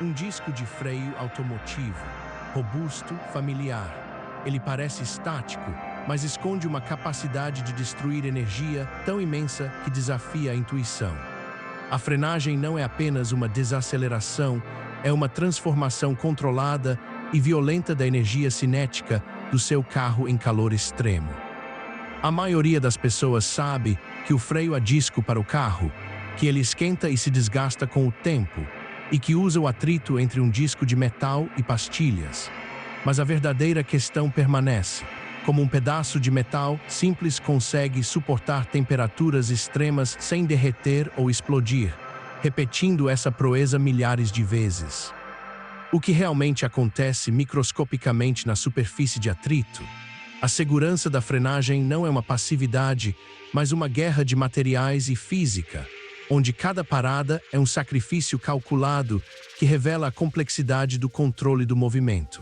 Um disco de freio automotivo, robusto, familiar. Ele parece estático, mas esconde uma capacidade de destruir energia tão imensa que desafia a intuição. A frenagem não é apenas uma desaceleração, é uma transformação controlada e violenta da energia cinética do seu carro em calor extremo. A maioria das pessoas sabe que o freio a disco para o carro, que ele esquenta e se desgasta com o tempo, e que usa o atrito entre um disco de metal e pastilhas. Mas a verdadeira questão permanece. Como um pedaço de metal simples consegue suportar temperaturas extremas sem derreter ou explodir, repetindo essa proeza milhares de vezes. O que realmente acontece microscopicamente na superfície de atrito? A segurança da frenagem não é uma passividade, mas uma guerra de materiais e física, onde cada parada é um sacrifício calculado que revela a complexidade do controle do movimento.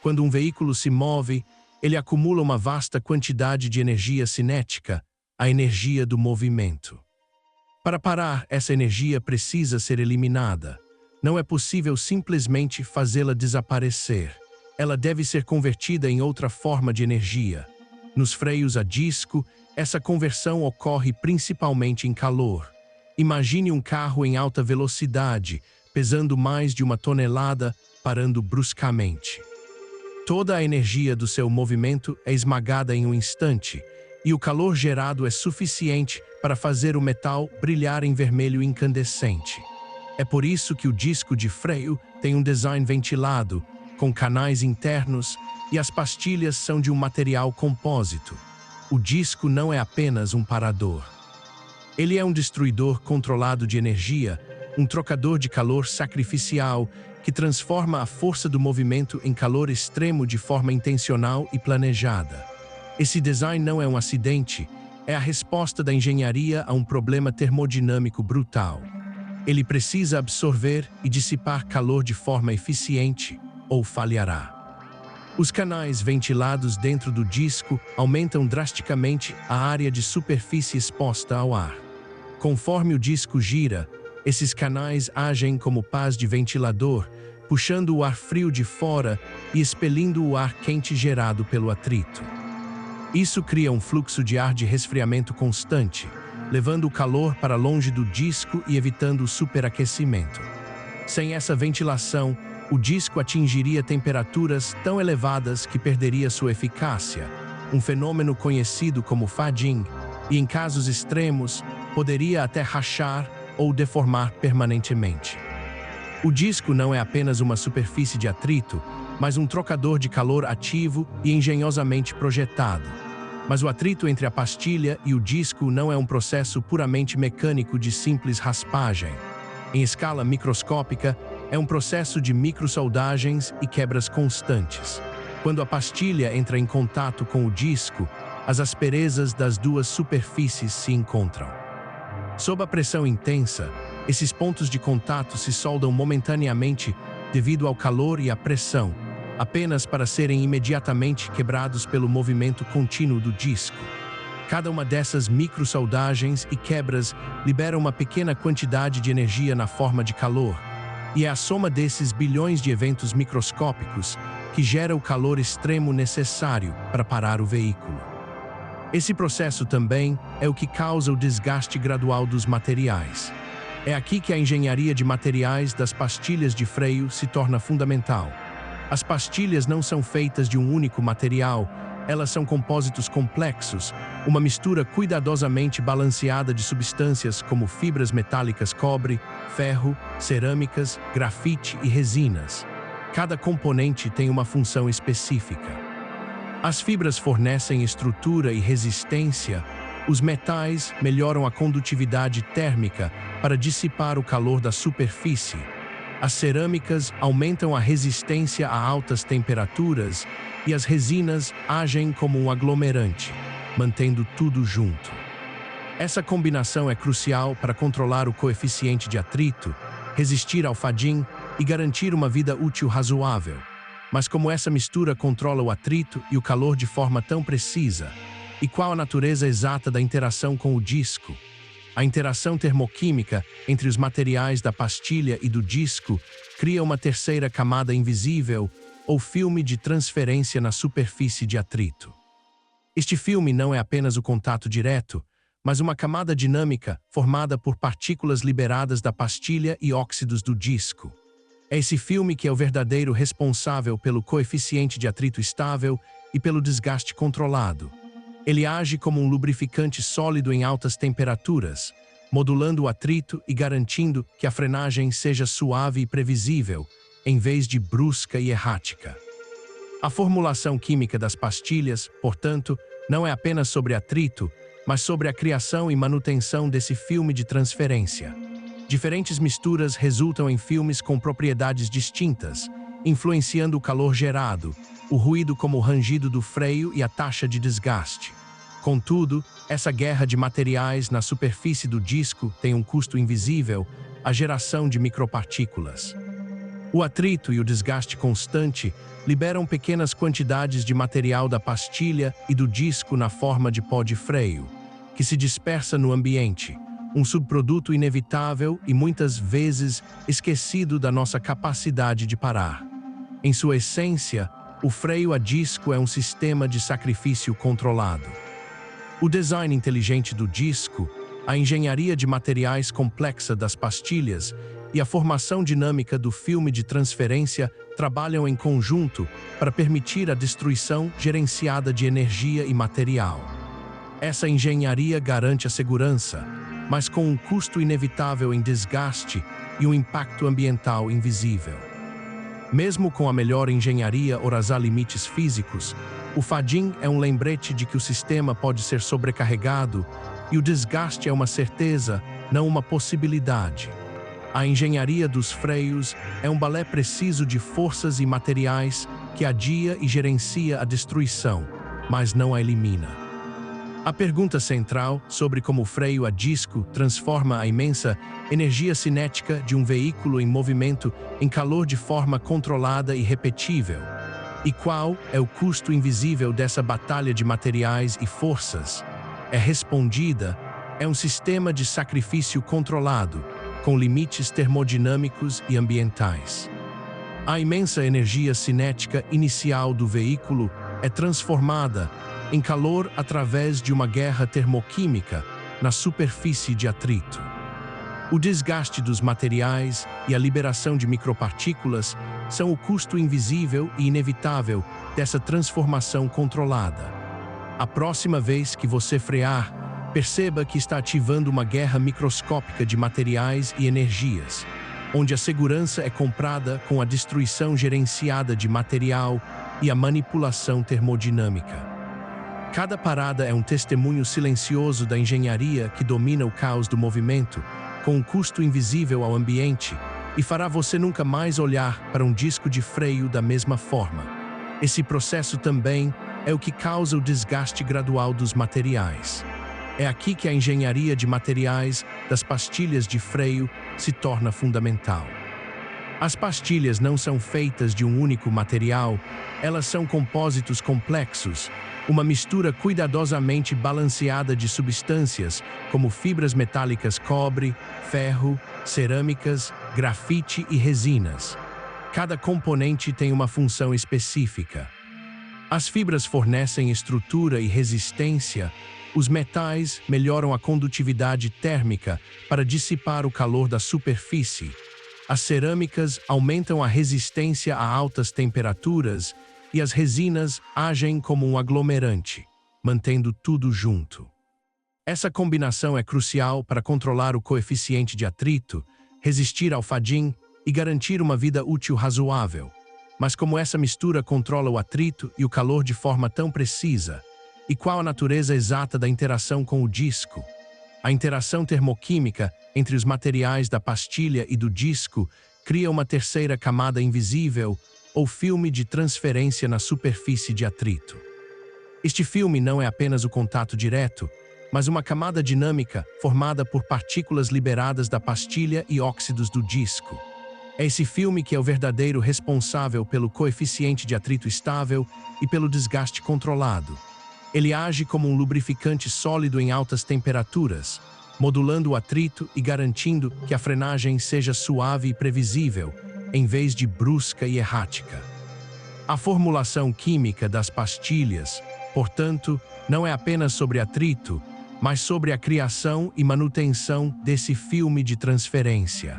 Quando um veículo se move, ele acumula uma vasta quantidade de energia cinética, a energia do movimento. Para parar, essa energia precisa ser eliminada. Não é possível simplesmente fazê-la desaparecer. Ela deve ser convertida em outra forma de energia. Nos freios a disco, essa conversão ocorre principalmente em calor. Imagine um carro em alta velocidade, pesando mais de 1 tonelada, parando bruscamente. Toda a energia do seu movimento é esmagada em um instante, e o calor gerado é suficiente para fazer o metal brilhar em vermelho incandescente. É por isso que o disco de freio tem um design ventilado, com canais internos, e as pastilhas são de um material compósito. O disco não é apenas um parador. Ele é um destruidor controlado de energia, um trocador de calor sacrificial que transforma a força do movimento em calor extremo de forma intencional e planejada. Esse design não é um acidente, é a resposta da engenharia a um problema termodinâmico brutal. Ele precisa absorver e dissipar calor de forma eficiente, ou falhará. Os canais ventilados dentro do disco aumentam drasticamente a área de superfície exposta ao ar. Conforme o disco gira, esses canais agem como pás de ventilador, puxando o ar frio de fora e expelindo o ar quente gerado pelo atrito. Isso cria um fluxo de ar de resfriamento constante, levando o calor para longe do disco e evitando o superaquecimento. Sem essa ventilação, o disco atingiria temperaturas tão elevadas que perderia sua eficácia, um fenômeno conhecido como fading, e em casos extremos, poderia até rachar ou deformar permanentemente. O disco não é apenas uma superfície de atrito, mas um trocador de calor ativo e engenhosamente projetado. Mas o atrito entre a pastilha e o disco não é um processo puramente mecânico de simples raspagem. Em escala microscópica, é um processo de microsoldagens e quebras constantes. Quando a pastilha entra em contato com o disco, as asperezas das duas superfícies se encontram. Sob a pressão intensa, esses pontos de contato se soldam momentaneamente devido ao calor e à pressão, apenas para serem imediatamente quebrados pelo movimento contínuo do disco. Cada uma dessas microsoldagens e quebras libera uma pequena quantidade de energia na forma de calor, e é a soma desses bilhões de eventos microscópicos que gera o calor extremo necessário para parar o veículo. Esse processo também é o que causa o desgaste gradual dos materiais. É aqui que a engenharia de materiais das pastilhas de freio se torna fundamental. As pastilhas não são feitas de um único material, elas são compósitos complexos, uma mistura cuidadosamente balanceada de substâncias como fibras metálicas cobre, ferro, cerâmicas, grafite e resinas. Cada componente tem uma função específica. As fibras fornecem estrutura e resistência, os metais melhoram a condutividade térmica para dissipar o calor da superfície. As cerâmicas aumentam a resistência a altas temperaturas e as resinas agem como um aglomerante, mantendo tudo junto. Essa combinação é crucial para controlar o coeficiente de atrito, resistir ao fading e garantir uma vida útil razoável. Mas como essa mistura controla o atrito e o calor de forma tão precisa? E qual a natureza exata da interação com o disco? A interação termoquímica entre os materiais da pastilha e do disco cria uma terceira camada invisível, ou filme de transferência na superfície de atrito. Este filme não é apenas o contato direto, mas uma camada dinâmica formada por partículas liberadas da pastilha e óxidos do disco. É esse filme que é o verdadeiro responsável pelo coeficiente de atrito estável e pelo desgaste controlado. Ele age como um lubrificante sólido em altas temperaturas, modulando o atrito e garantindo que a frenagem seja suave e previsível, em vez de brusca e errática. A formulação química das pastilhas, portanto, não é apenas sobre atrito, mas sobre a criação e manutenção desse filme de transferência. Diferentes misturas resultam em filmes com propriedades distintas, influenciando o calor gerado, o ruído como o rangido do freio e a taxa de desgaste. Contudo, essa guerra de materiais na superfície do disco tem um custo invisível, a geração de micropartículas. O atrito e o desgaste constante liberam pequenas quantidades de material da pastilha e do disco na forma de pó de freio, que se dispersa no ambiente, um subproduto inevitável e muitas vezes esquecido da nossa capacidade de parar. Em sua essência, o freio a disco é um sistema de sacrifício controlado. O design inteligente do disco, a engenharia de materiais complexa das pastilhas e a formação dinâmica do filme de transferência trabalham em conjunto para permitir a destruição gerenciada de energia e material. Essa engenharia garante a segurança, mas com um custo inevitável em desgaste e um impacto ambiental invisível. Mesmo com a melhor engenharia orazar limites físicos, o fading é um lembrete de que o sistema pode ser sobrecarregado e o desgaste é uma certeza, não uma possibilidade. A engenharia dos freios é um balé preciso de forças e materiais que adia e gerencia a destruição, mas não a elimina. A pergunta central sobre como o freio a disco transforma a imensa energia cinética de um veículo em movimento em calor de forma controlada e repetível. E qual é o custo invisível dessa batalha de materiais e forças? É respondida, é um sistema de sacrifício controlado, com limites termodinâmicos e ambientais. A imensa energia cinética inicial do veículo é transformada em calor através de uma guerra termoquímica na superfície de atrito. O desgaste dos materiais e a liberação de micropartículas são o custo invisível e inevitável dessa transformação controlada. A próxima vez que você frear, perceba que está ativando uma guerra microscópica de materiais e energias, onde a segurança é comprada com a destruição gerenciada de material e a manipulação termodinâmica. Cada parada é um testemunho silencioso da engenharia que domina o caos do movimento, com um custo invisível ao ambiente, e fará você nunca mais olhar para um disco de freio da mesma forma. Esse processo também é o que causa o desgaste gradual dos materiais. É aqui que a engenharia de materiais das pastilhas de freio se torna fundamental. As pastilhas não são feitas de um único material, elas são compósitos complexos, uma mistura cuidadosamente balanceada de substâncias como fibras metálicas cobre, ferro, cerâmicas, grafite e resinas. Cada componente tem uma função específica. As fibras fornecem estrutura e resistência, os metais melhoram a condutividade térmica para dissipar o calor da superfície. As cerâmicas aumentam a resistência a altas temperaturas e as resinas agem como um aglomerante, mantendo tudo junto. Essa combinação é crucial para controlar o coeficiente de atrito, resistir ao fading e garantir uma vida útil razoável. Mas como essa mistura controla o atrito e o calor de forma tão precisa? E qual a natureza exata da interação com o disco? A interação termoquímica entre os materiais da pastilha e do disco cria uma terceira camada invisível, ou filme de transferência na superfície de atrito. Este filme não é apenas o contato direto, mas uma camada dinâmica formada por partículas liberadas da pastilha e óxidos do disco. É esse filme que é o verdadeiro responsável pelo coeficiente de atrito estável e pelo desgaste controlado. Ele age como um lubrificante sólido em altas temperaturas, modulando o atrito e garantindo que a frenagem seja suave e previsível, em vez de brusca e errática. A formulação química das pastilhas, portanto, não é apenas sobre atrito, mas sobre a criação e manutenção desse filme de transferência.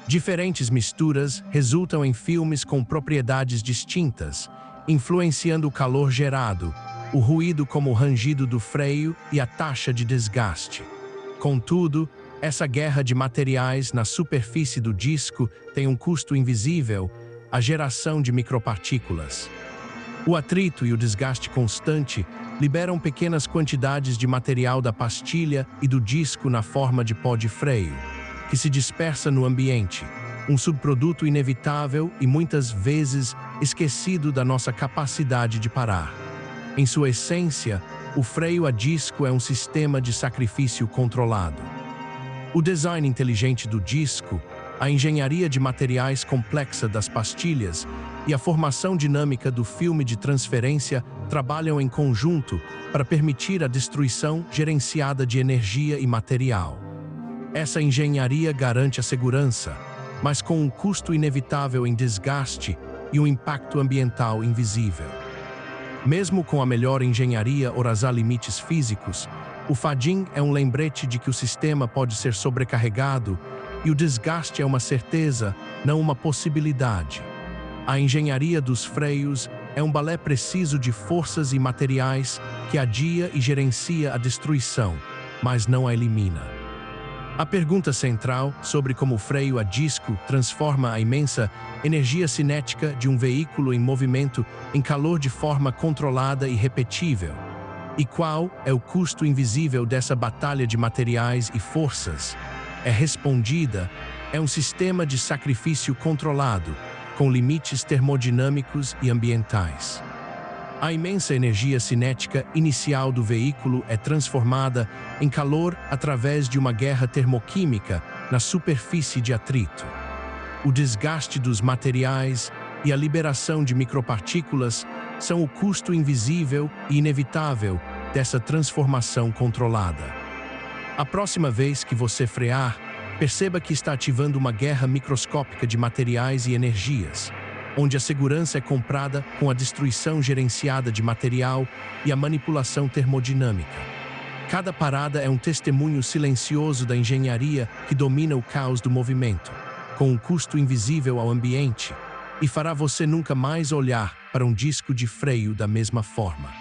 Diferentes misturas resultam em filmes com propriedades distintas, influenciando o calor gerado, o ruído como o rangido do freio e a taxa de desgaste. Contudo, essa guerra de materiais na superfície do disco tem um custo invisível: a geração de micropartículas. O atrito e o desgaste constante liberam pequenas quantidades de material da pastilha e do disco na forma de pó de freio, que se dispersa no ambiente, um subproduto inevitável e muitas vezes esquecido da nossa capacidade de parar. Em sua essência, o freio a disco é um sistema de sacrifício controlado. O design inteligente do disco, a engenharia de materiais complexa das pastilhas e a formação dinâmica do filme de transferência trabalham em conjunto para permitir a destruição gerenciada de energia e material. Essa engenharia garante a segurança, mas com um custo inevitável em desgaste e um impacto ambiental invisível. Mesmo com a melhor engenharia a limites físicos, o fading é um lembrete de que o sistema pode ser sobrecarregado e o desgaste é uma certeza, não uma possibilidade. A engenharia dos freios é um balé preciso de forças e materiais que adia e gerencia a destruição, mas não a elimina. A pergunta central sobre como o freio a disco transforma a imensa energia cinética de um veículo em movimento em calor de forma controlada e repetível, e qual é o custo invisível dessa batalha de materiais e forças, é respondida: é um sistema de sacrifício controlado, com limites termodinâmicos e ambientais. A imensa energia cinética inicial do veículo é transformada em calor através de uma guerra termoquímica na superfície de atrito. O desgaste dos materiais e a liberação de micropartículas são o custo invisível e inevitável dessa transformação controlada. A próxima vez que você frear, perceba que está ativando uma guerra microscópica de materiais e energias, onde a segurança é comprada com a destruição gerenciada de material e a manipulação termodinâmica. Cada parada é um testemunho silencioso da engenharia que domina o caos do movimento, com um custo invisível ao ambiente, e fará você nunca mais olhar para um disco de freio da mesma forma.